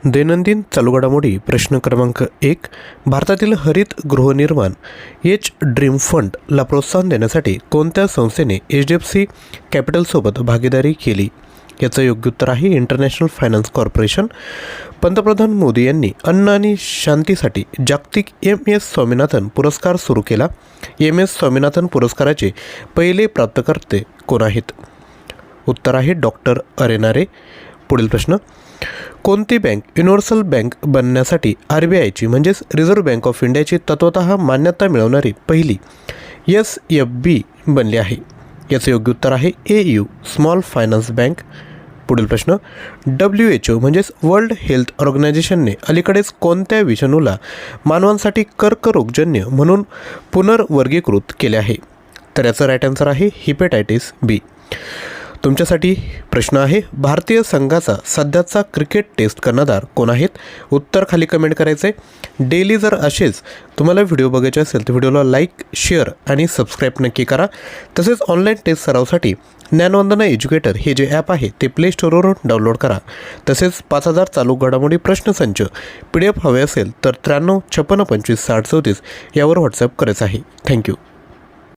दैनंदिन चालू घडामोडी प्रश्न क्रमांक 1. भारतातील हरित गृहनिर्माण एच ड्रीम फंडला प्रोत्साहन देण्यासाठी कोणत्या संस्थेने HDFC कॅपिटलसोबत भागीदारी केली? याचं योग्य उत्तर आहे इंटरनॅशनल फायनान्स कॉर्पोरेशन. पंतप्रधान मोदी यांनी अन्न आणि शांतीसाठी जागतिक MS स्वामीनाथन पुरस्कार सुरू केला. MS स्वामीनाथन पुरस्काराचे पहिले प्राप्तकर्ते कोण आहेत? उत्तर आहे डॉक्टर अरेनारे. पुढील प्रश्न. कोणती बँक युनिव्हर्सल बँक बनण्यासाठी RBIची म्हणजेच रिझर्व्ह बँक ऑफ इंडियाची तत्वतः मान्यता मिळवणारी पहिली SFB बनली आहे? याचं योग्य उत्तर आहे AU स्मॉल फायनान्स बँक. पुढील प्रश्न. WHO म्हणजेच वर्ल्ड हेल्थ ऑर्गनायझेशनने अलीकडेच कोणत्या विषाणूला मानवांसाठी कर्करोगजन्य म्हणून पुनर्वर्गीकृत केले आहे? तर याचं राईट आन्सर आहे हिपॅटायटिस B. तुमच्यासाठी प्रश्न आहे, भारतीय संघाचा सध्याचा क्रिकेट टेस्ट कर्णधार कोण आहेत? उत्तर खाली कमेंट करायचं आहे. डेली जर असेच तुम्हाला व्हिडिओ बघायचे असेल तर व्हिडिओला लाईक, शेअर आणि सबस्क्राईब नक्की करा. तसेच ऑनलाईन टेस्ट सरावसाठी ज्ञानवंदना एज्युकेटर हे जे ॲप आहे ते प्ले स्टोअरवरून डाउनलोड करा. तसेच 5000 चालू घडामोडी प्रश्नसंच PDF हवे असेल तर 93 56 25 60 34 यावर व्हॉट्सअप करायचं आहे. थँक्यू.